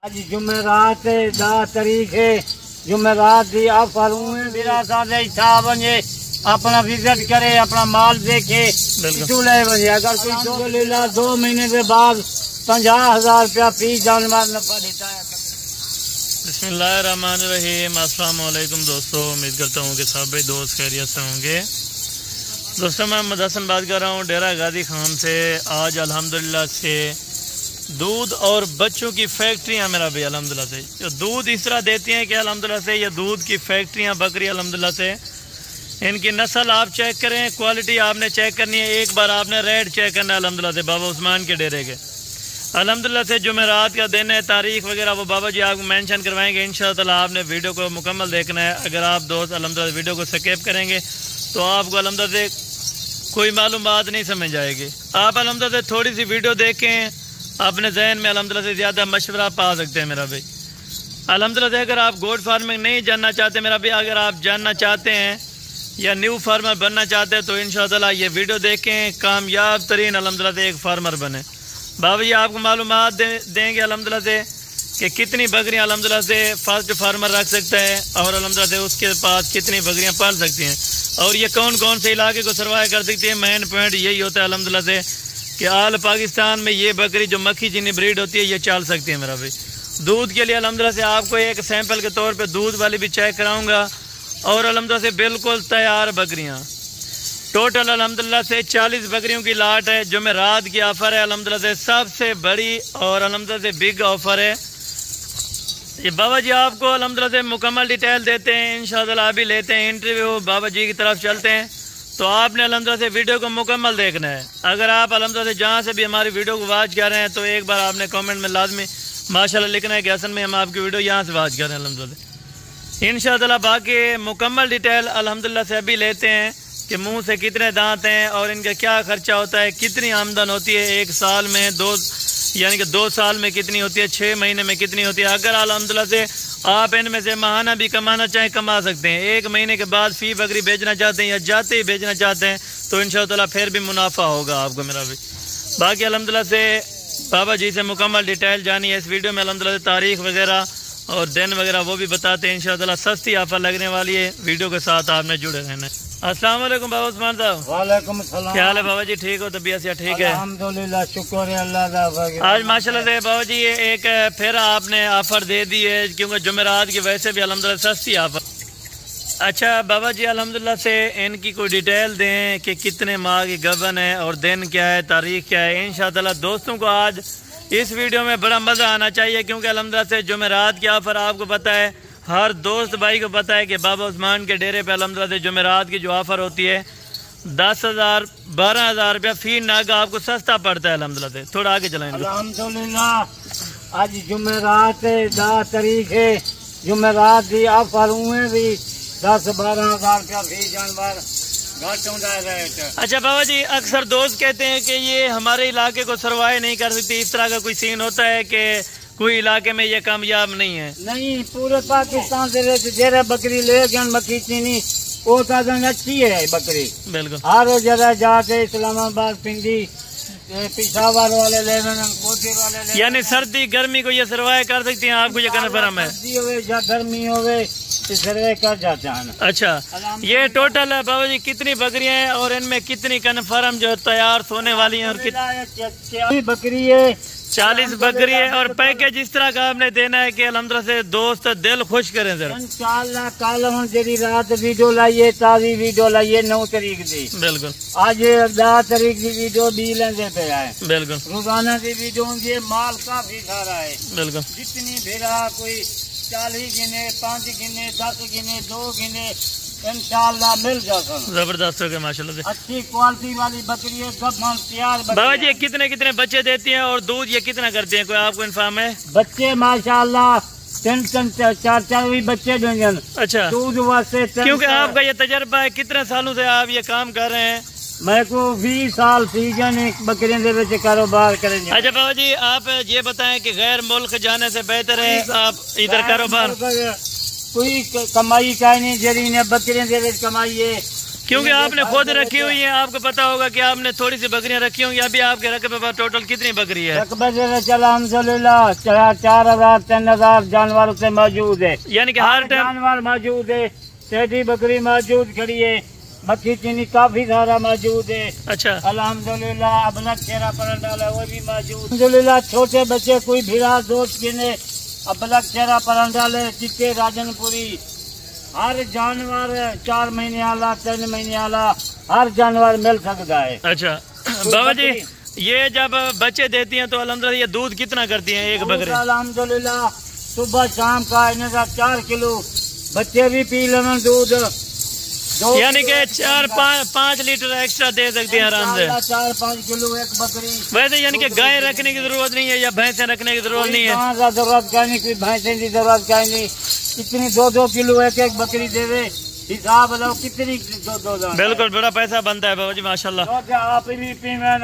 آج جمعرات 10 تاریخ ہے جمعرات دی آفر ہوئے میرا ساتھ صاحب بنے اپنا وزٹ کرے اپنا مال دیکھے چولہے بنے اگر کوئی الحمدللہ 2 مہینے کے بعد 50,000 روپیہ فی جانور نفع دیتا ہے۔ بسم اللہ الرحمن الرحیم۔ السلام علیکم دوستو، امید کرتا ہوں کہ سب دوست خیریت سے ہوں گے۔ دوستو میں محمد حسن بات کر رہا ہوں ڈیرہ غازی خان سے۔ آج الحمدللہ سے دودھ اور بچوں کی فیکٹریاں میرا بھی الحمدللہ سے جو دودھ اس طرح دیتی ہیں کہ الحمدللہ سے یہ دودھ کی فیکٹریاں بکری الحمدللہ سے ان کی نسل آپ چیک کریں، کوالٹی آپ نے چیک کرنی ہے، ایک بار آپ نے ریٹ چیک کرنا ہے الحمدللہ سے بابا عثمان کے ڈیرے کے۔ الحمدللہ سے جمعرات کا دن ہے، تاریخ وغیرہ وہ بابا جی آپ کو مینشن کروائیں گے انشاءاللہ۔ آپ نے ویڈیو کو مکمل دیکھنا ہے۔ اگر آپ دوست الحمدللہ ویڈیو کو سکیپ کریں گے تو آپ کو الحمدللہ سے کوئی معلومات نہیں سمجھ آئے گی۔ آپ الحمدللہ سے تھوڑی سی ویڈیو دیکھیں، اپنے ذہن میں الحمدللہ سے زیادہ مشورہ پا سکتے ہیں میرا بھائی۔ الحمدللہ سے اگر آپ گوٹ فارمنگ نہیں جاننا چاہتے میرا بھائی، اگر آپ جاننا چاہتے ہیں یا نیو فارمر بننا چاہتے ہیں تو انشاءاللہ یہ ویڈیو دیکھیں، کامیاب ترین الحمدللہ سے ایک فارمر بنے۔ بابا جی آپ کو معلومات دیں گے الحمدللہ سے کہ کتنی بکریاں الحمدللہ سے فرسٹ فارمر رکھ سکتا ہے اور الحمدللہ سے اس کے پاس کتنی بکریاں پال سکتی ہیں اور یہ کون کون سے علاقے کو سروائے کر سکتی ہیں۔ مین پوائنٹ یہی ہوتا ہے الحمدللہ سے کہ آل پاکستان میں یہ بکری جو مکھی چینی بریڈ ہوتی ہے یہ چال سکتی ہے میرا بھائی۔ دودھ کے لیے الحمدللہ سے آپ کو ایک سیمپل کے طور پہ دودھ والی بھی چیک کراؤں گا اور الحمدللہ سے بالکل تیار بکریاں ٹوٹل الحمدللہ سے 40 بکریوں کی لاٹ ہے۔ جمعرات کی آفر ہے الحمدللہ سے سب سے بڑی اور الحمدللہ سے بگ آفر ہے یہ۔ بابا جی آپ کو الحمدللہ سے مکمل ڈیٹیل دیتے ہیں انشاءاللہ، ابھی لیتے ہیں انٹرویو، بابا جی کی طرف چلتے ہیں۔ تو آپ نے الحمدللہ سے ویڈیو کو مکمل دیکھنا ہے۔ اگر آپ الحمدللہ سے جہاں سے بھی ہماری ویڈیو کو واچ کر رہے ہیں تو ایک بار آپ نے کامنٹ میں لازمی ماشاءاللہ لکھنا ہے کہ حسن میں ہم آپ کی ویڈیو یہاں سے واچ کر رہے ہیں الحمدللہ سے انشاءاللہ۔ باقی مکمل ڈیٹیل الحمدللہ سے ابھی لیتے ہیں کہ منہ سے کتنے دانت ہیں اور ان کا کیا خرچہ ہوتا ہے، کتنی آمدن ہوتی ہے ایک سال میں، یعنی کہ 2 سال میں کتنی ہوتی ہے، 6 مہینے میں کتنی ہوتی ہے۔ اگر الحمدللہ سے آپ ان میں سے ماہانہ بھی کمانا چاہیں کما سکتے ہیں، 1 مہینے کے بعد فی بکری بیچنا چاہتے ہیں یا جاتے ہی بیچنا چاہتے ہیں تو انشاءاللہ پھر بھی منافع ہوگا آپ کو میرا بھی۔ باقی الحمدللہ سے بابا جی سے مکمل ڈیٹیل جانی ہے اس ویڈیو میں الحمدللہ سے، تاریخ وغیرہ اور دن وغیرہ وہ بھی بتاتے ہیں انشاءاللہ۔ سستی آفر لگنے والی ہے، ویڈیو کے ساتھ آپ نے جڑے رہنا ہے۔ السلام علیکم بابا عثمان صاحب۔ وعلیکم السلام۔ کیا حال ہے بابا جی؟ ٹھیک ہو؟ طبیعت سے ٹھیک ہے؟ الحمدللہ شکر ہے اللہ کا۔ آج ماشاءاللہ سے بابا جی ایک پھر آپ نے آفر دے دی ہے کیونکہ جمعرات کی ویسے بھی الحمدللہ سستی آفر۔ اچھا بابا جی الحمدللہ سے ان کی کوئی ڈیٹیل دیں کہ کتنے ماہ کی گبن ہے اور دن کیا ہے، تاریخ کیا ہے۔ انشاءاللہ دوستوں کو آج اس ویڈیو میں بڑا مزہ آنا چاہیے کیونکہ الحمدللہ سے جمعرات کی آفر آپ کو پتہ ہے، ہر دوست بھائی کو پتہ ہے کہ بابا عثمان کے ڈیرے پہ الحمدللہ سے جمعرات کی جو آفر ہوتی ہے 10,000 12,000 روپیہ فی ناگہ آپ کو سستا پڑتا ہے الحمدللہ سے۔ تھوڑا آگے چلائیں گے۔ الحمدللہ آج جمعرات 10 تاریخ ہے جمعرات دی آفر ہوئے بھی 10-12,000 روپیہ فی جانور گھٹ ہوتا ہے ریٹ۔ اچھا بابا جی اکثر دوست کہتے ہیں کہ یہ ہمارے علاقے کو سروائے نہیں کر سکتی، اس طرح کا کوئی سین ہوتا ہے کہ کوئی علاقے میں یہ کامیاب نہیں ہے؟ نہیں، پورے پاکستان سے جہاں بکری لے گئے مکھی چینی وہ تعداد اچھی ہے بکری، بالکل ہر جگہ جا کے اسلام آباد، پنڈی، پشاور والے لے گئے، کوٹھی والے لے گئے، یعنی سردی گرمی کو یہ سروائے کر سکتی ہیں، آپ کو یہ کنفرم ہے؟ سردی ہوئے یا گرمی ہوئے سروے کر جاتے ہیں۔ اچھا یہ ٹوٹل ہے بابا جی کتنی بکریاں ہیں اور ان میں کتنی کنفرم جو تیار سونے والی ہیں؟ اور بکری ہے 40 بکری ہے اور پیکج اس طرح کا آپ نے دینا ہے کہ الحمدللہ سے دوست دل خوش کریں ذرا انشاءاللہ۔ کل ہم جی رات ویڈیو لائیے، تازی ویڈیو لائیے 9 تاریخ دی، بالکل آج 10 تاریخ کی ویڈیو بھی لیندے پہ آئے، بالکل روزانہ کی ویڈیو یہ مال کافی سارا ہے، بالکل جتنی بھیڑا کوئی 40 گنے، 5 گنے، 10 گنے، 2 گنے انشاءاللہ مل جاتا۔ زبردست ہو گیا ماشاءاللہ سے، اچھی کوالٹی والی بکری ہے، گبن تیار بابا جی کتنے بچے دیتی ہیں اور دودھ یہ کتنا کرتے ہیں، کوئی آپ کو انفارم ہے؟ بچے ماشاءاللہ 3 4 بھی بچے دیں گے۔ اچھا دودھ واسطے کیونکہ آپ کا یہ تجربہ ہے، کتنے سالوں سے آپ یہ کام کر رہے ہیں؟ میں کو 20 سال سیزن بکریوں کے بچے کاروبار کریں گے۔ اچھا بابا جی آپ یہ بتائیں کہ غیر ملک جانے سے بہتر ہے آپ ادھر کاروبار؟ کوئی کمائی کا نہیں، جری نے بکریوں کے کمائی ہے کیونکہ آپ نے خود رکھی ہوئی ہیں، آپ کو پتا ہوگا کہ آپ نے تھوڑی سی بکریاں رکھی ہوں گی. ابھی آپ کے رقبے پر ٹوٹل کتنی بکری ہے؟ رقبے سے چلا الحمدللہ 4000 3000 جانور سے موجود ہے، یعنی کہ ہر ٹائم جانور موجود ہے. ٹیڈی بکری موجود کھڑی ہے، مکھی چینی کافی سارا موجود ہے. اچھا الحمدللہ ابلک چہرہ پرنڈا ہے وہ بھی موجود. الحمدللہ چھوٹے بچے کوئی بھیڑا دوست گنے ابلک چہرہ پرنڈا لے چٹے راجن پوری ہر جانور 4 مہینے والا 3 مہینے والا ہر جانور مل سکتا ہے. اچھا بابا جی یہ جب بچے دیتی ہیں تو الحمدللہ یہ دودھ کتنا کرتی ہیں ایک بکری؟ الحمدللہ صبح شام کا انہیں 4 کلو بچے بھی پی لیں دودھ، یعنی کہ 4-5 لیٹر ایکسٹرا دے سکتی ہیں آرام سے. 4-5 کلو ایک بکری. ویسے یعنی کہ گائے رکھنے کی ضرورت نہیں ہے یا بھینسیں رکھنے کی ضرورت نہیں ہے؟ گاں کا ضرورت کا نہیں، کوئی بھینسیں کی ضرورت کا نہیں. اتنی 2-2 کلو ایک بکری دے دے حساب لو کتنی 2 بالکل بڑا پیسہ بنتا ہے بابا جی ماشاءاللہ. آپ بھی پیمن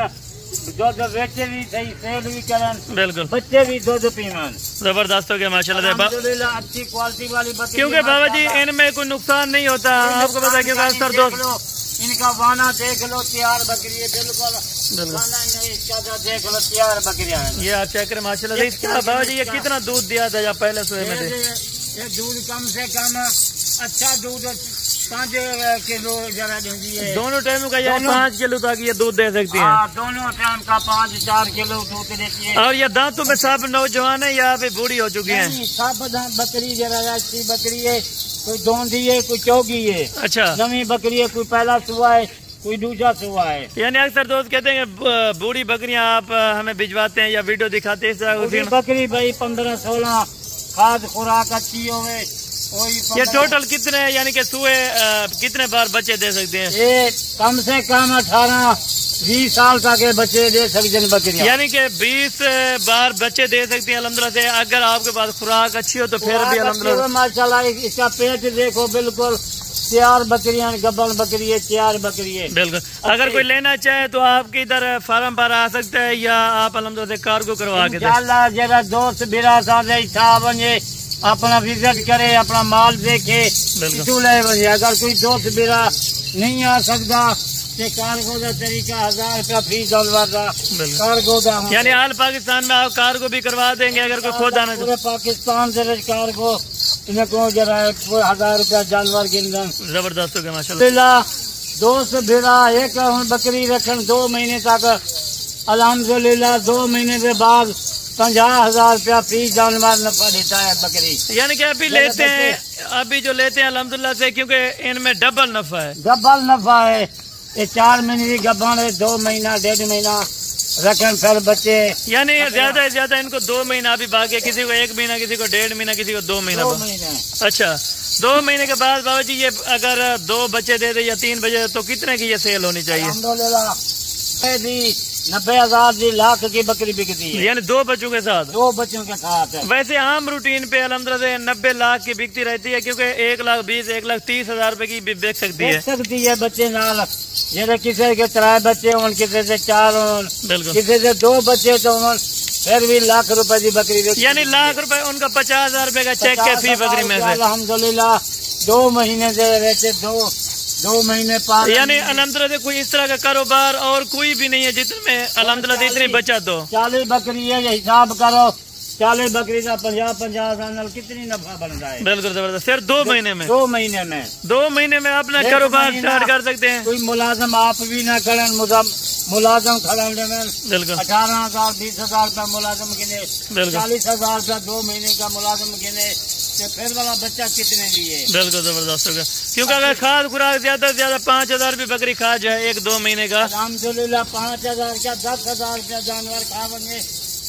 دودھ بیچے بھی صحیح سیل بھی کرن، بالکل بچے بھی دودھ پیمن زبردست ہو گیا ماشاءاللہ. الحمدللہ اچھی کوالٹی والی بکری. کیونکہ بابا جی ان میں کوئی نقصان نہیں ہوتا، آپ کو پتا ہے کیونکہ اکثر دوست ان کا وانا دیکھ لو تیار بکری ہے، بالکل وانا نہیں اس کا دیکھ لو تیار بکریاں ہیں. یہ آپ چیک کریں ماشاءاللہ. کیا بابا جی یہ کتنا دودھ دیا تھا جب پہلے سوئے میں تھے؟ یہ دودھ کم سے کم اچھا دودھ 5 کلو جگہ دیں ہے. دونوں ٹائموں کا یہ 5 کلو تک یہ دودھ دے سکتی ہیں. دونوں ٹائم کا 5-4 کلو دودھ دیتی ہے. اور یہ دانتوں میں سب نوجوان ہے یا ابھی بوڑھی ہو چکی ہیں؟ سب بکری جگہ اچھی بکری ہے، کوئی دوندی ہے کوئی چوگی ہے. اچھا نمی بکری ہے، کوئی پہلا سوا ہے کوئی دوسرا سوا ہے. یعنی اکثر دوست کہتے ہیں کہ بوڑھی بکریاں آپ ہمیں بھجواتے ہیں یا ویڈیو دکھاتے ہیں. بکری بھائی 15-16 کھاد خوراک اچھی ہوئے. یہ ٹوٹل کتنے یعنی کہ سوئے کتنے بار بچے دے سکتے ہیں؟ یہ کم سے کم 18-20 سال تک بچے دے سکتے ہیں بکریاں. یعنی کہ 20 بار بچے دے سکتی ہیں الحمدللہ سے. اگر آپ کے پاس خوراک اچھی ہو تو پھر بھی الحمدللہ ماشاءاللہ. اس کا پیٹ دیکھو بالکل تیار بکریاں، گبن بکری ہے، تیار بکری ہے. بالکل. اگر کوئی لینا چاہے تو آپ کی ادھر فارم پر آ سکتا ہے یا آپ الحمدللہ سے کارگو کروا کے دیں. انشاءاللہ جیسا دوست میرا ساتھ اچھا بنے اپنا وزٹ کرے، اپنا مال دیکھے تو لے بنے. اگر کوئی دوست میرا نہیں آ سکتا تو کارگو کا طریقہ 1000 روپیہ فی جانور کا کارگو کا. یعنی آل پاکستان میں آپ کارگو بھی کروا دیں گے اگر کوئی خود آنا پورے پاکستان سے کارگو انہیں کو جرا 1000 روپیہ جانور گندن. زبردست ہو گیا ماشاءاللہ. دوست بھیڑا ایک بکری رکھن 2 مہینے تک الحمدللہ. 2 مہینے کے بعد 50,000 روپیہ فی جانور نفع دیتا ہے بکری. یعنی کہ ابھی لیتے ہیں، ابھی جو لیتے ہیں الحمدللہ سے کیونکہ ان میں ڈبل نفع ہے. ڈبل نفع ہے. یہ 4 مہینے کی گبن ہے، 2 مہینہ 1.5 مہینہ رکھن پھر بچے. یعنی زیادہ سے زیادہ ان کو 2 مہینہ ابھی باقی ہے. کسی کو 1 مہینہ، کسی کو 1.5 مہینہ، کسی کو 2 مہینہ. 2 مہینے. اچھا 2 مہینے کے بعد بابا جی یہ اگر 2 بچے دے دے یا 3 بچے تو کتنے کی یہ سیل ہونی چاہیے؟ الحمدللہ 90,000 دی لاکھ کی بکری بکتی ہے. یعنی 2 بچوں کے ساتھ؟ 2 بچوں کے ساتھ. ویسے عام روٹین پہ الحمدللہ سے 90 لاکھ کی بکتی رہتی ہے کیونکہ 1,20,000 1,30,000 روپے کی بھی بیچ سکتی ہے. سکتی ہے بچے نال. جیسے کسی کے 3 بچے ہوں، کسی سے 4 ہوں، بالکل کسی سے 2 بچے تو ہوں، پھر بھی لاکھ روپے کی بکری. یعنی لاکھ روپے ان کا 50,000 روپے کا چیک ہے فی بکری میں سے. الحمدللہ 2 مہینے دے رہتے 2 مہینے پار. یعنی الحمدللہ سے کوئی اس طرح کا کاروبار اور کوئی بھی نہیں ہے جتنے میں الحمدللہ سے اتنی بچت ہو. 40 بکری ہے، یہ حساب کرو 40 بکری کا 50 کتنی نفع بن رہا ہے. بالکل زبردست. صرف 2 مہینے میں 2 مہینے میں 2 مہینے میں اپنا کاروبار اسٹارٹ کر سکتے ہیں. کوئی ملازم آپ بھی نہ کریں، ملازم کھڑا بالکل 18,000 20,000 روپیہ ملازم گنے، 40,000 روپیہ 2 مہینے کا ملازم گنے تو پھر والا بچہ کتنے لیے. بالکل زبردست ہوگا. کیونکہ اگر کھاد خوراک زیادہ سے زیادہ 5,000 روپے بکری کھا جائے 1-2 مہینے کا الحمدللہ 5,000 کا 10,000 روپیہ جانور کھا بنے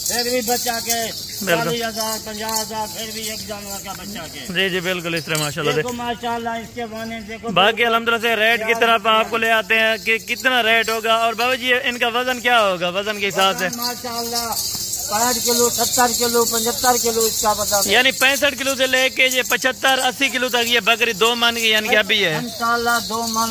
پھر بھی بچہ کے 40,000 50,000 پھر بھی ایک جانور کا بچہ کے. جی جی بالکل اس طرح ماشاءاللہ. ماشاءاللہ اس کے بانے دیکھو. باقی الحمدللہ سے ریٹ کی طرف آپ کو لے آتے ہیں کہ کتنا ریٹ ہوگا. اور بابا جی ان کا وزن کیا ہوگا وزن کے حساب سے؟ ماشاءاللہ 65 کلو 70 کلو 75 کلو اس کا بتا. یعنی 65 کلو سے لے کے یہ 75-80 کلو تک یہ بکری 2 من کی یعنی کہ ابھی ہے انشاءاللہ 2 من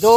2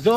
2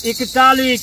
41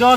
2